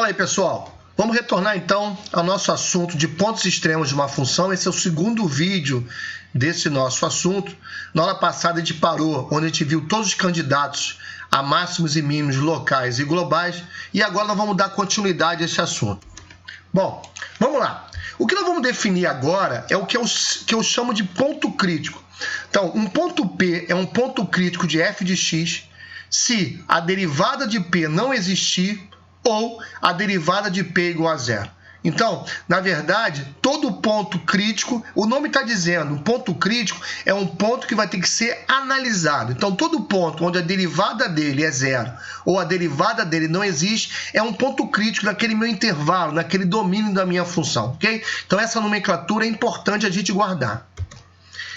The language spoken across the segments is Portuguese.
Fala aí, pessoal. Vamos retornar então ao nosso assunto de pontos extremos de uma função. Esse é o segundo vídeo desse nosso assunto. Na aula passada a gente parou, onde a gente viu todos os candidatos a máximos e mínimos locais e globais. E agora nós vamos dar continuidade a esse assunto. Bom, vamos lá. O que nós vamos definir agora é o que eu chamo de ponto crítico. Então, um ponto P é um ponto crítico de f de x se a derivada de P não existir ou a derivada de P igual a zero. Então, na verdade, todo ponto crítico, o nome está dizendo, um ponto crítico é um ponto que vai ter que ser analisado. Então, todo ponto onde a derivada dele é zero ou a derivada dele não existe, é um ponto crítico naquele meu intervalo, naquele domínio da minha função, ok? Então, essa nomenclatura é importante a gente guardar.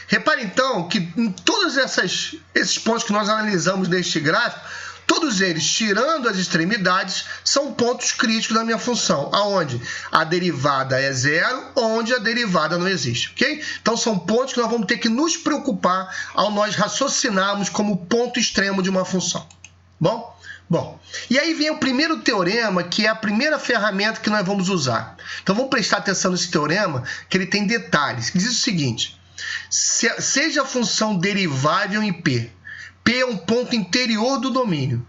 Repare, então, que em todos esses pontos que nós analisamos neste gráfico, todos eles, tirando as extremidades, são pontos críticos da minha função, aonde a derivada é zero, onde a derivada não existe, ok? Então, são pontos que nós vamos ter que nos preocupar ao nós raciocinarmos como ponto extremo de uma função. Bom, e aí vem o primeiro teorema, que é a primeira ferramenta que nós vamos usar. Então, vamos prestar atenção nesse teorema, que ele tem detalhes, que diz o seguinte: seja a função derivável em P. P é um ponto interior do domínio.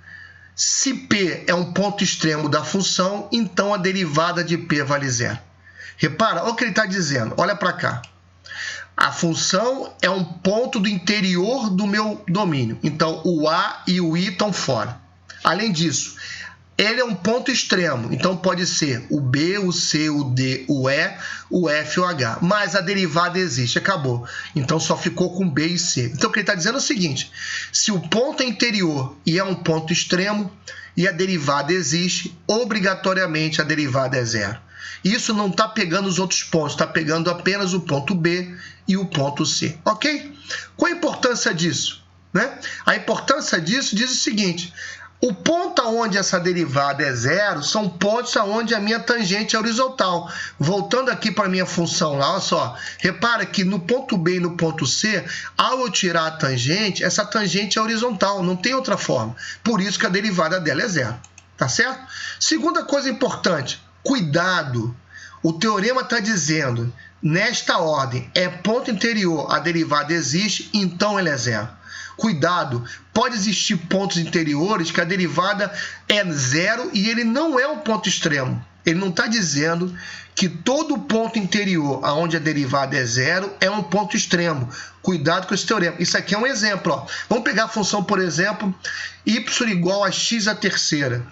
Se P é um ponto extremo da função, então a derivada de P vale zero. Repara, olha o que ele está dizendo. Olha para cá. A função é um ponto do interior do meu domínio. Então, o A e o I estão fora. Além disso, ele é um ponto extremo, então pode ser o B, o C, o D, o E, o F ou o H. Mas a derivada existe, acabou. Então só ficou com B e C. Então o que ele está dizendo é o seguinte: se o ponto é interior e é um ponto extremo e a derivada existe, obrigatoriamente a derivada é zero. Isso não está pegando os outros pontos, está pegando apenas o ponto B e o ponto C. Ok? Qual a importância disso? A importância disso diz o seguinte: o ponto onde essa derivada é zero são pontos onde a minha tangente é horizontal. Voltando aqui para a minha função lá, olha só. Repara que no ponto B e no ponto C, ao eu tirar a tangente, essa tangente é horizontal, não tem outra forma. Por isso que a derivada dela é zero. Tá certo? Segunda coisa importante, cuidado. O teorema está dizendo, nesta ordem, é ponto interior, a derivada existe, então ele é zero. Cuidado, pode existir pontos interiores que a derivada é zero e ele não é um ponto extremo. Ele não está dizendo que todo ponto interior onde a derivada é zero é um ponto extremo. Cuidado com esse teorema. Isso aqui é um exemplo. Ó. Vamos pegar a função, por exemplo, y igual a x à terceira.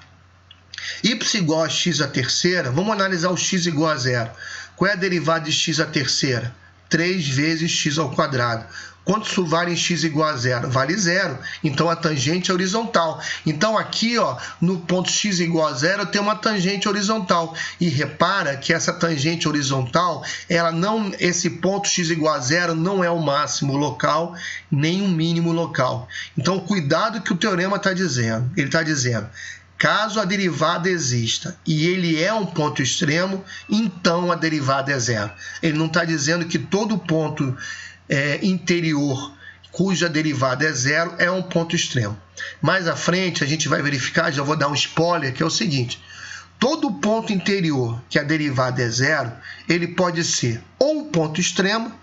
Y igual a x à terceira, vamos analisar o x igual a zero. Qual é a derivada de x à terceira? 3 vezes x ao quadrado. Quanto isso vale em x igual a zero? Vale zero. Então, a tangente é horizontal. Então, aqui, ó, no ponto x igual a zero, eu tenho uma tangente horizontal. E repara que essa tangente horizontal, esse ponto x igual a zero não é o máximo local, nem o mínimo local. Então, cuidado que o teorema está dizendo. Ele está dizendo, caso a derivada exista e ele é um ponto extremo, então a derivada é zero. Ele não está dizendo que todo ponto interior cuja derivada é zero é um ponto extremo. Mais à frente a gente vai verificar, já vou dar um spoiler, que é o seguinte: todo ponto interior que a derivada é zero, ele pode ser ou um ponto extremo,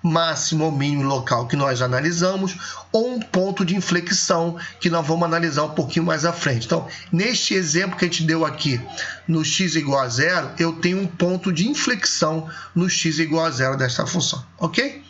máximo ou mínimo local que nós analisamos, ou um ponto de inflexão que nós vamos analisar um pouquinho mais à frente. Então, neste exemplo que a gente deu aqui, no x igual a zero, eu tenho um ponto de inflexão no x igual a zero desta função, ok?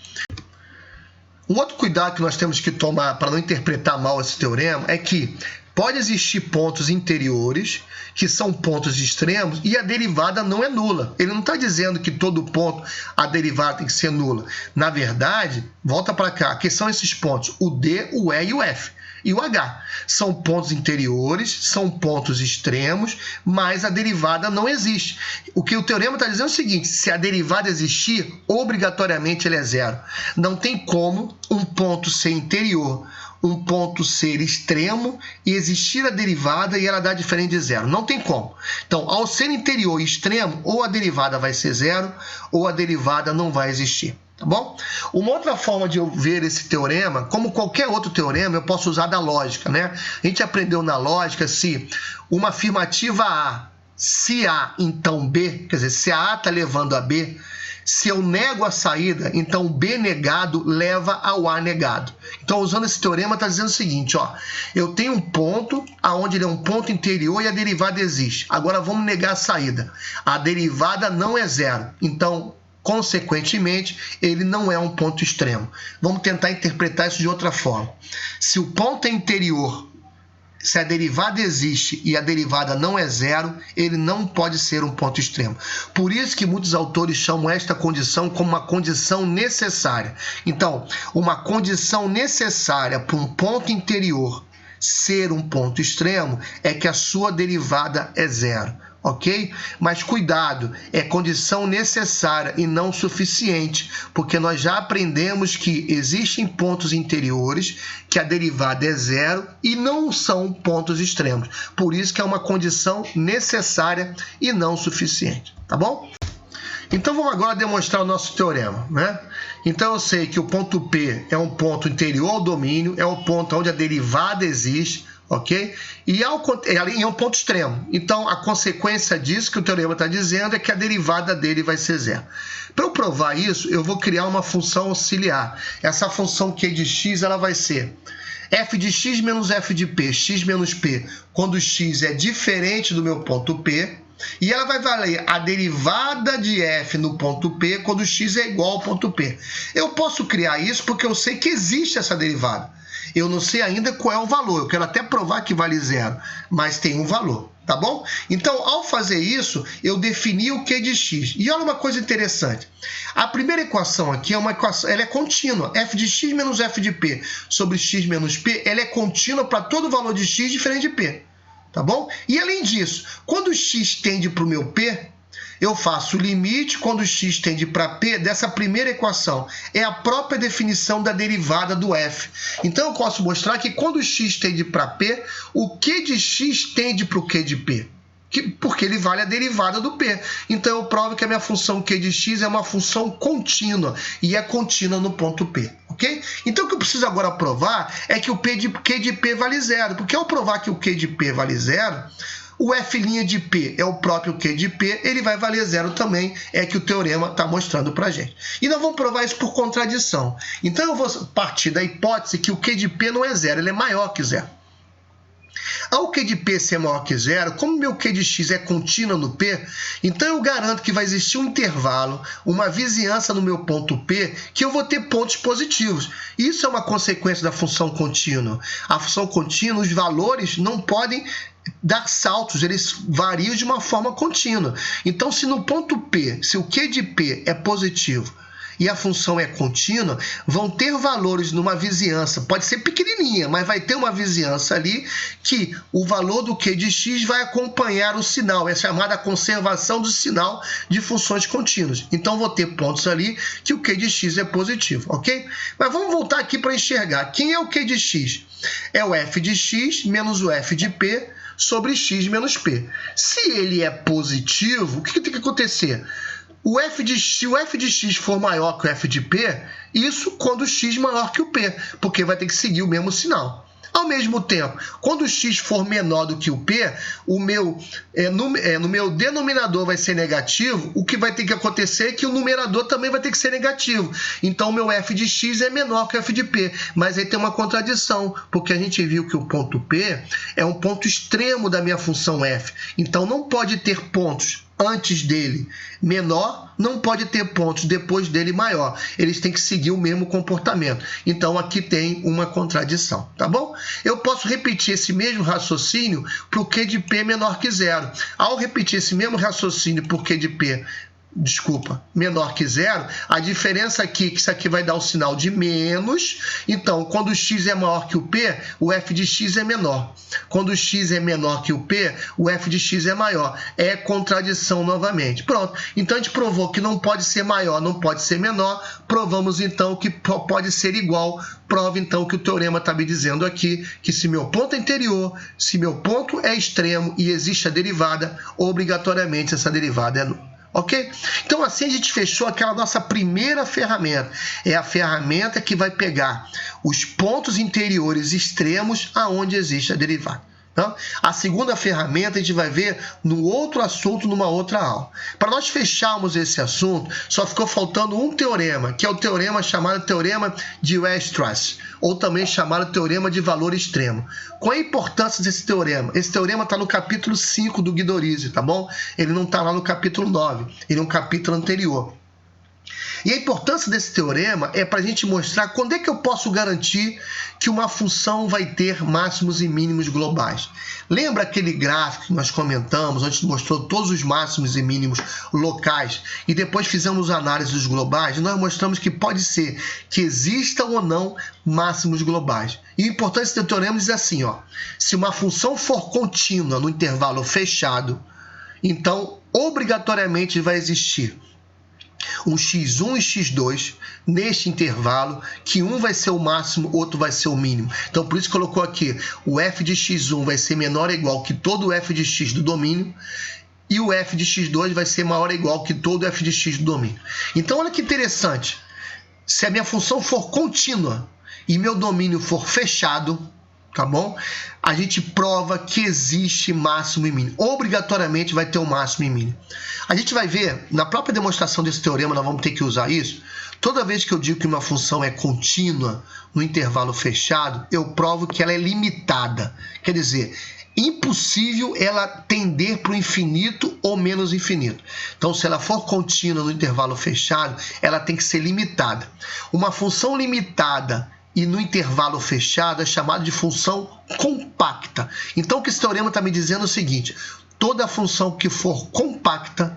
Um outro cuidado que nós temos que tomar para não interpretar mal esse teorema é que pode existir pontos interiores, que são pontos extremos, e a derivada não é nula. Ele não está dizendo que todo ponto a derivada tem que ser nula. Na verdade, volta para cá, que são esses pontos? O D, o E e o F. E o H. São pontos interiores, são pontos extremos, mas a derivada não existe. O que o teorema está dizendo é o seguinte: se a derivada existir, obrigatoriamente ele é zero. Não tem como um ponto ser interior, um ponto ser extremo e existir a derivada e ela dar diferente de zero. Não tem como. Então, ao ser interior e extremo, ou a derivada vai ser zero, ou a derivada não vai existir. Tá bom? Uma outra forma de eu ver esse teorema, como qualquer outro teorema, eu posso usar da lógica, né? A gente aprendeu na lógica se uma afirmativa A se A, então B, quer dizer, se a A está levando a B, se eu nego a saída, então o B negado leva ao A negado. Então, usando esse teorema, está dizendo o seguinte, ó, eu tenho um ponto onde ele é um ponto interior e a derivada existe. Agora, vamos negar a saída. A derivada não é zero. Então, consequentemente, ele não é um ponto extremo. Vamos tentar interpretar isso de outra forma. Se o ponto é interior, se a derivada existe e a derivada não é zero, ele não pode ser um ponto extremo. Por isso que muitos autores chamam esta condição como uma condição necessária. Então, uma condição necessária para um ponto interior ser um ponto extremo é que a sua derivada é zero. Ok? Mas cuidado, é condição necessária e não suficiente, porque nós já aprendemos que existem pontos interiores que a derivada é zero e não são pontos extremos. Por isso que é uma condição necessária e não suficiente, tá bom? Então vamos agora demonstrar o nosso teorema, né? Então eu sei que o ponto P é um ponto interior ao domínio, é o ponto onde a derivada existe, ok? E é um ponto extremo. Então, a consequência disso que o teorema está dizendo é que a derivada dele vai ser zero. Para eu provar isso, eu vou criar uma função auxiliar. Essa função Q de x ela vai ser f de x menos f de p, x menos p, quando x é diferente do meu ponto P, e ela vai valer a derivada de f no ponto P quando x é igual ao ponto P. Eu posso criar isso porque eu sei que existe essa derivada. Eu não sei ainda qual é o valor, eu quero até provar que vale zero, mas tem um valor, tá bom? Então, ao fazer isso, eu defini o Q de x. E olha uma coisa interessante. A primeira equação aqui é uma equação, ela é contínua. F de x menos f de p sobre x menos p, ela é contínua para todo valor de x diferente de p, tá bom? E além disso, quando x tende para o meu p, eu faço o limite quando x tende para p dessa primeira equação. É a própria definição da derivada do f. Então, eu posso mostrar que quando x tende para p, o Q de x tende para o Q de p. Porque ele vale a derivada do p. Então, eu provo que a minha função Q de x é uma função contínua. E é contínua no ponto P. Ok? Então, o que eu preciso agora provar é que o Q de p vale zero. Porque ao provar que o Q de p vale zero, o f' de p é o próprio Q de p, ele vai valer zero também, é que o teorema está mostrando para a gente. E nós vamos provar isso por contradição. Então, eu vou partir da hipótese que o Q de p não é zero, ele é maior que zero. Ao Q de P ser maior que zero, como meu Q de x é contínuo no P, então eu garanto que vai existir um intervalo, uma vizinhança no meu ponto P, que eu vou ter pontos positivos. Isso é uma consequência da função contínua. A função contínua, os valores não podem dar saltos, eles variam de uma forma contínua. Então, se no ponto P, se o Q de P é positivo, e a função é contínua, vão ter valores numa vizinhança, pode ser pequenininha, mas vai ter uma vizinhança ali que o valor do Q de x vai acompanhar o sinal, é chamada conservação do sinal de funções contínuas. Então, vou ter pontos ali que o Q de x é positivo, ok? Mas vamos voltar aqui para enxergar. Quem é o Q de x? É o f de x menos o f de p sobre x menos p. Se ele é positivo, o que tem que acontecer? Se o f de x for maior que o f de p, isso quando o x maior que o p, porque vai ter que seguir o mesmo sinal. Ao mesmo tempo, quando o x for menor do que o p, no meu denominador vai ser negativo, o que vai ter que acontecer é que o numerador também vai ter que ser negativo. Então, o meu f de x é menor que o f de p. Mas aí tem uma contradição, porque a gente viu que o ponto p é um ponto extremo da minha função f. Então, não pode ter pontos antes dele menor, não pode ter pontos depois dele maior. Eles têm que seguir o mesmo comportamento. Então, aqui tem uma contradição, tá bom? Eu posso repetir esse mesmo raciocínio para o Q de P menor que zero. Ao repetir esse mesmo raciocínio por Q de P menor que zero, a diferença aqui é que isso aqui vai dar o sinal de menos. Então, quando o x é maior que o p, o f de x é menor. Quando o x é menor que o p, o f de x é maior. É contradição novamente. Pronto. Então, a gente provou que não pode ser maior, não pode ser menor. Provamos, então, que pode ser igual. Prova, então, que o teorema está me dizendo aqui que se meu ponto é interior, se meu ponto é extremo e existe a derivada, obrigatoriamente essa derivada é nula. Ok? Então, assim a gente fechou aquela nossa primeira ferramenta. É a ferramenta que vai pegar os pontos interiores extremos aonde existe a derivada. Tá? A segunda ferramenta a gente vai ver no outro assunto, numa outra aula. Para nós fecharmos esse assunto, só ficou faltando um teorema, que é o teorema chamado teorema de Weierstrass, ou também chamado teorema de valor extremo. Qual é a importância desse teorema? Esse teorema está no capítulo 5 do Guido Orizzi, tá bom? Ele não está lá no capítulo 9, ele é um capítulo anterior. E a importância desse teorema é para a gente mostrar quando é que eu posso garantir que uma função vai ter máximos e mínimos globais. Lembra aquele gráfico que nós comentamos, onde mostrou todos os máximos e mínimos locais e depois fizemos a análise dos globais? Nós mostramos que pode ser que existam ou não máximos globais. E o importante desse teorema diz assim, ó, se uma função for contínua no intervalo fechado, então obrigatoriamente vai existir um x1 e x2 neste intervalo, que um vai ser o máximo, outro vai ser o mínimo. Então, por isso colocou aqui, o f de x1 vai ser menor ou igual que todo o f de x do domínio, e o f de x2 vai ser maior ou igual que todo o f de x do domínio. Então, olha que interessante. Se a minha função for contínua e meu domínio for fechado, tá bom? A gente prova que existe máximo e mínimo. Obrigatoriamente vai ter um máximo e mínimo. A gente vai ver, na própria demonstração desse teorema, nós vamos ter que usar isso. Toda vez que eu digo que uma função é contínua no intervalo fechado, eu provo que ela é limitada. Quer dizer, impossível ela tender para o infinito ou menos infinito. Então, se ela for contínua no intervalo fechado, ela tem que ser limitada. Uma função limitada e no intervalo fechado é chamado de função compacta. Então, o que esse teorema está me dizendo é o seguinte: toda função que for compacta,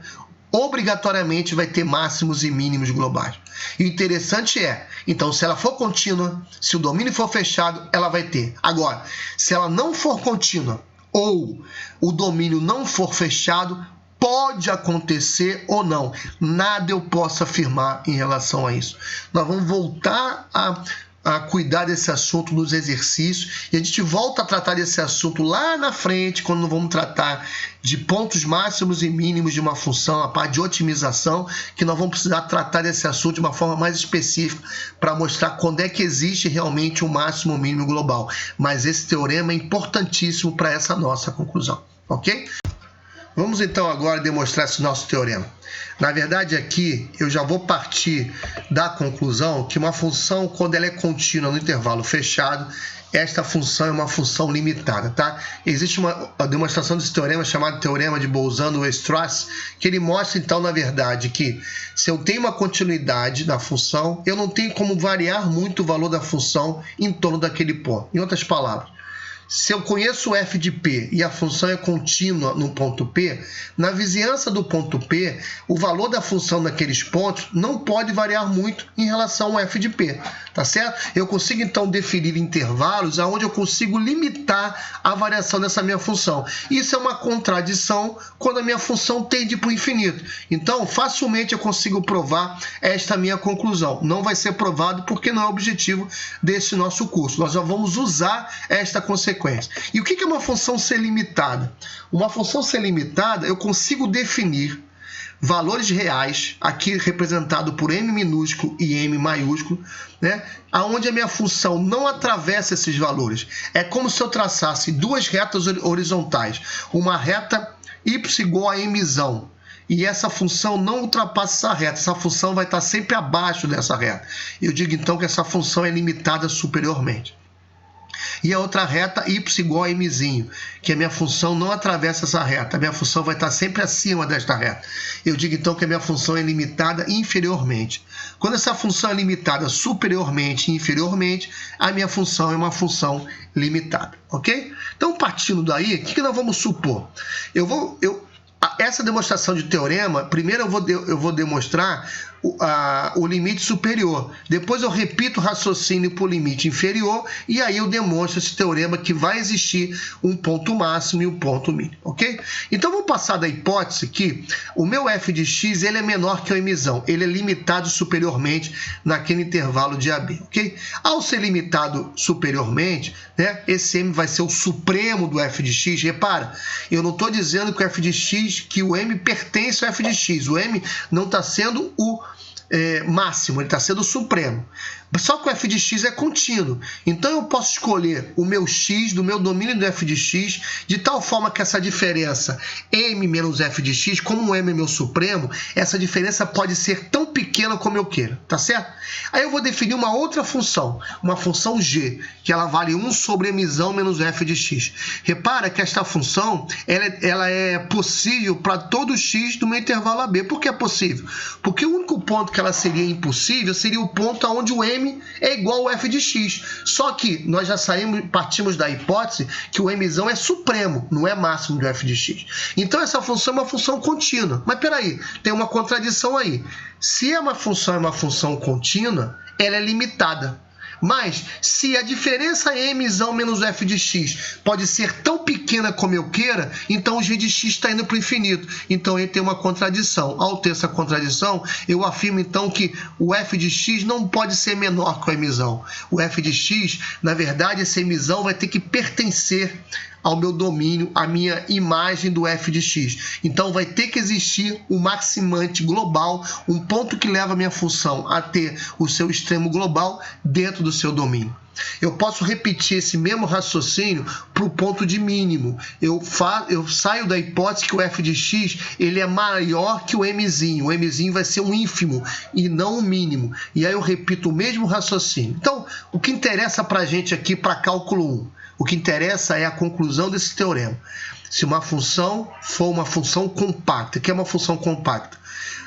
obrigatoriamente vai ter máximos e mínimos globais. E o interessante é, então, se ela for contínua, se o domínio for fechado, ela vai ter. Agora, se ela não for contínua ou o domínio não for fechado, pode acontecer ou não. Nada eu posso afirmar em relação a isso. Nós vamos voltar a cuidar desse assunto nos exercícios e a gente volta a tratar desse assunto lá na frente, quando vamos tratar de pontos máximos e mínimos de uma função, a parte de otimização, que nós vamos precisar tratar desse assunto de uma forma mais específica para mostrar quando é que existe realmente um máximo ou mínimo global. Mas esse teorema é importantíssimo para essa nossa conclusão, ok? Vamos então agora demonstrar esse nosso teorema. Na verdade, aqui eu já vou partir da conclusão que uma função, quando ela é contínua no intervalo fechado, esta função é uma função limitada, tá? Existe uma demonstração desse teorema chamado teorema de Bolzano-Weierstrass, que ele mostra então, na verdade, que se eu tenho uma continuidade na função, eu não tenho como variar muito o valor da função em torno daquele ponto. Em outras palavras, se eu conheço o f de P e a função é contínua no ponto P, na vizinhança do ponto P, o valor da função naqueles pontos não pode variar muito em relação ao f de P, tá certo? Eu consigo então definir intervalos onde eu consigo limitar a variação dessa minha função. Isso é uma contradição quando a minha função tende para o infinito. Então, facilmente eu consigo provar esta minha conclusão. Não vai ser provado porque não é o objetivo desse nosso curso. Nós já vamos usar esta consequência. E o que é uma função ser limitada? Uma função ser limitada, eu consigo definir valores reais, aqui representado por m minúsculo e m maiúsculo, né? Onde a minha função não atravessa esses valores. É como se eu traçasse duas retas horizontais, uma reta y igual a mzão, e essa função não ultrapassa essa reta, essa função vai estar sempre abaixo dessa reta. Eu digo então que essa função é limitada superiormente. E a outra reta, y igual a mzinho, que a minha função não atravessa essa reta, a minha função vai estar sempre acima desta reta. Eu digo então que a minha função é limitada inferiormente. Quando essa função é limitada superiormente e inferiormente, a minha função é uma função limitada, ok? Então, partindo daí, o que nós vamos supor? Essa demonstração de teorema, primeiro eu vou demonstrar o limite superior. Depois eu repito o raciocínio para o limite inferior e aí eu demonstro esse teorema que vai existir um ponto máximo e um ponto mínimo, ok? Então, vou passar da hipótese que o meu f de x ele é menor que o mzão. Ele é limitado superiormente naquele intervalo de AB, ok? Ao ser limitado superiormente, né, esse m vai ser o supremo do f de x. Repara, eu não estou dizendo que o f de x, que o m pertence ao f de x. O m não está sendo o máximo, ele está sendo o supremo. Só que o f de x é contínuo. Então eu posso escolher o meu x do meu domínio do f de x de tal forma que essa diferença m menos f de x, como o m é meu supremo, essa diferença pode ser tão pequena como eu queira, tá certo? Aí eu vou definir uma outra função, uma função g, que ela vale 1 sobre mzão menos f de x. Repara que esta função ela é possível para todo x do meu intervalo AB. Por que é possível? Porque o único ponto que ela seria impossível seria o ponto onde o m é igual ao f de x. Só que nós já partimos da hipótese que o mzão é supremo, não é máximo do f de x. Então essa função é uma função contínua. Mas peraí, tem uma contradição aí. Se uma função é uma função contínua, ela é limitada. Mas, se a diferença mzão menos f de x pode ser tão pequena como eu queira, então o g de x está indo para o infinito. Então, ele tem uma contradição. Ao ter essa contradição, eu afirmo, então, que o f de x não pode ser menor que o mzão. O f de x, na verdade, esse mzão vai ter que pertencer ao meu domínio, à minha imagem do f de x. Então, vai ter que existir um maximante global, um ponto que leva a minha função a ter o seu extremo global dentro do seu domínio. Eu posso repetir esse mesmo raciocínio para o ponto de mínimo. Eu saio da hipótese que o f de x ele é maior que o mzinho. O mzinho vai ser um ínfimo e não um mínimo. E aí eu repito o mesmo raciocínio. Então, o que interessa para a gente aqui para cálculo 1? O que interessa é a conclusão desse teorema. Se uma função for uma função compacta, o que é uma função compacta?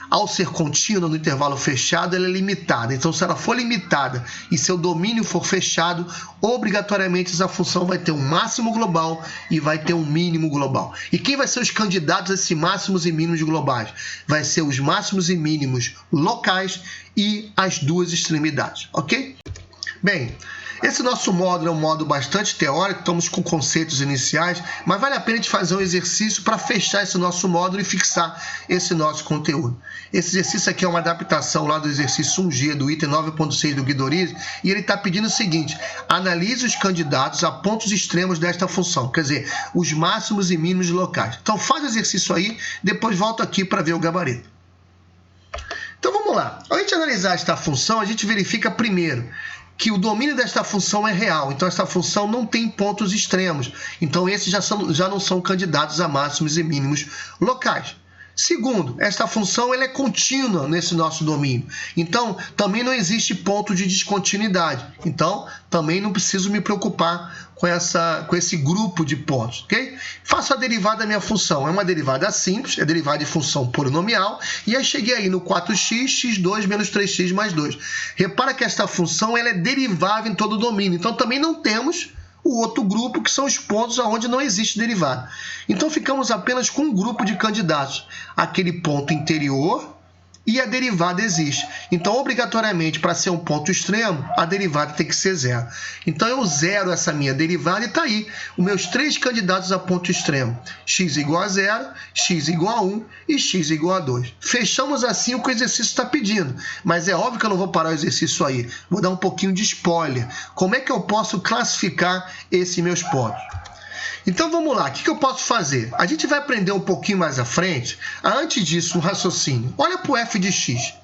Ao ser contínua no intervalo fechado, ela é limitada. Então, se ela for limitada e seu domínio for fechado, obrigatoriamente essa função vai ter um máximo global e vai ter um mínimo global. E quem vai ser os candidatos a esses máximos e mínimos globais? Vai ser os máximos e mínimos locais e as duas extremidades, ok? Bem, esse nosso módulo é um módulo bastante teórico, estamos com conceitos iniciais, mas vale a pena a gente fazer um exercício para fechar esse nosso módulo e fixar esse nosso conteúdo. Esse exercício aqui é uma adaptação lá do exercício 1G, do item 9.6 do Guidorizi, e ele está pedindo o seguinte: analise os candidatos a pontos extremos desta função, quer dizer, os máximos e mínimos locais. Então faz o exercício aí, depois volta aqui para ver o gabarito. Então vamos lá. Antes de analisar esta função, a gente verifica primeiro que o domínio desta função é real, então esta função não tem pontos extremos, então esses já não são candidatos a máximos e mínimos locais. Segundo, esta função ela é contínua nesse nosso domínio, então também não existe ponto de descontinuidade, então também não preciso me preocupar com esse grupo de pontos, ok? Faço a derivada da minha função, é uma derivada simples, é derivada de função polinomial, e aí cheguei aí no 4x, x2 menos 3x mais 2. Repara que esta função ela é derivável em todo o domínio, então também não temos o outro grupo, que são os pontos onde não existe derivada. Então ficamos apenas com um grupo de candidatos, aquele ponto interior e a derivada existe. Então, obrigatoriamente, para ser um ponto extremo, a derivada tem que ser zero. Então, eu zero essa minha derivada e está aí os meus três candidatos a ponto extremo. X igual a 0, x igual a 1 e x igual a 2. Fechamos assim o que o exercício está pedindo. Mas é óbvio que eu não vou parar o exercício aí. Vou dar um pouquinho de spoiler. Como é que eu posso classificar esses meus pontos? Então vamos lá, o que eu posso fazer? A gente vai aprender um pouquinho mais à frente. Antes disso, um raciocínio. Olha para o f de x.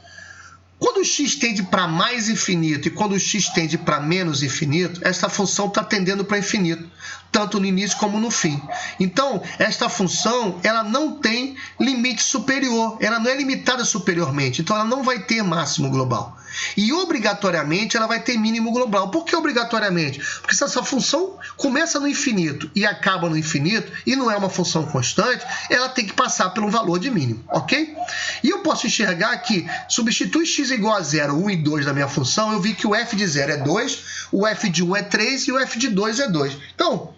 Quando o x tende para mais infinito e quando o x tende para menos infinito, esta função está tendendo para infinito, tanto no início como no fim. Então, esta função ela não tem limite superior, ela não é limitada superiormente, então ela não vai ter máximo global. E obrigatoriamente ela vai ter mínimo global. Por que obrigatoriamente? Porque se essa função começa no infinito e acaba no infinito, e não é uma função constante, ela tem que passar por um valor de mínimo, ok? E eu posso enxergar que substitui x igual a 0, 1 e 2 na minha função, eu vi que o f de 0 é 2, o f de 1 é 3 e o f de 2 é 2. Então,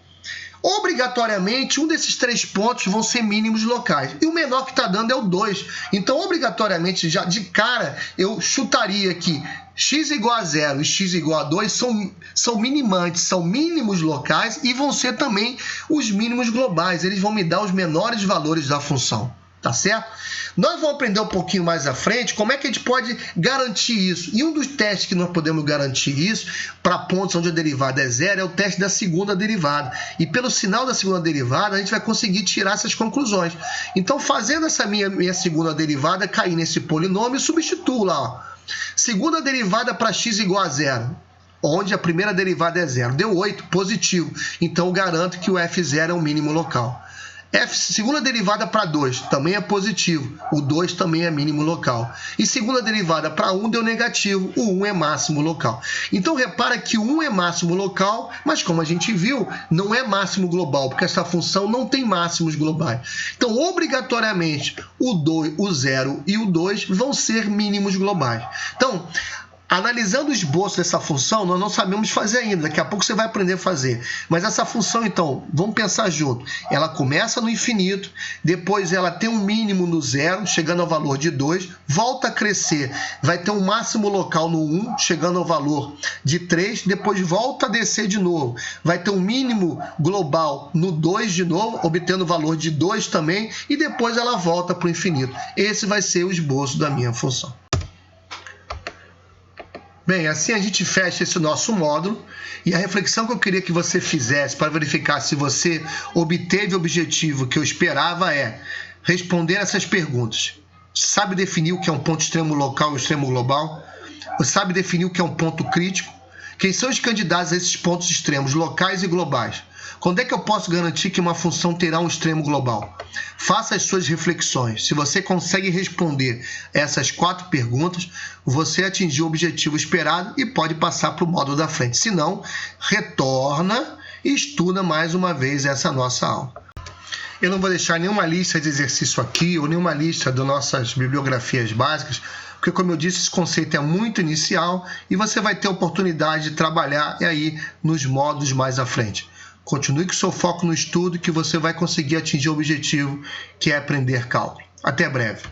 obrigatoriamente, um desses três pontos vão ser mínimos locais. E o menor que está dando é o 2. Então, obrigatoriamente, já de cara, eu chutaria que x igual a 0 e x igual a 2 são minimantes, são mínimos locais e vão ser também os mínimos globais. Eles vão me dar os menores valores da função. Tá certo? Nós vamos aprender um pouquinho mais à frente como é que a gente pode garantir isso. E um dos testes que nós podemos garantir isso para pontos onde a derivada é zero é o teste da segunda derivada. E pelo sinal da segunda derivada a gente vai conseguir tirar essas conclusões. Então, fazendo essa minha segunda derivada cair nesse polinômio, eu substituo lá, ó. Segunda derivada para x igual a zero, onde a primeira derivada é zero. Deu 8, positivo. Então, eu garanto que o f0 é o mínimo local. Segunda derivada para 2, também é positivo. O 2 também é mínimo local. E segunda derivada para 1 deu negativo. O 1 é máximo local. Então, repara que o 1 é máximo local, mas como a gente viu, não é máximo global, porque essa função não tem máximos globais. Então, obrigatoriamente, o 0 e o 2 vão ser mínimos globais. Então, analisando o esboço dessa função, nós não sabemos fazer ainda. Daqui a pouco você vai aprender a fazer. Mas essa função, então, vamos pensar junto. Ela começa no infinito, depois ela tem um mínimo no zero, chegando ao valor de 2, volta a crescer, vai ter um máximo local no 1, chegando ao valor de 3, depois volta a descer de novo. Vai ter um mínimo global no 2 de novo, obtendo o valor de 2 também, e depois ela volta para o infinito. Esse vai ser o esboço da minha função. Bem, assim a gente fecha esse nosso módulo e a reflexão que eu queria que você fizesse para verificar se você obteve o objetivo que eu esperava é responder essas perguntas. Sabe definir o que é um ponto extremo local e o extremo global? Você sabe definir o que é um ponto crítico? Quem são os candidatos a esses pontos extremos locais e globais? Quando é que eu posso garantir que uma função terá um extremo global? Faça as suas reflexões. Se você consegue responder essas 4 perguntas, você atingiu o objetivo esperado e pode passar para o módulo da frente. Se não, retorna e estuda mais uma vez essa nossa aula. Eu não vou deixar nenhuma lista de exercício aqui ou nenhuma lista das nossas bibliografias básicas, porque, como eu disse, esse conceito é muito inicial e você vai ter a oportunidade de trabalhar aí nos módulos mais à frente. Continue com seu foco no estudo que você vai conseguir atingir o objetivo, que é aprender cálculo. Até breve.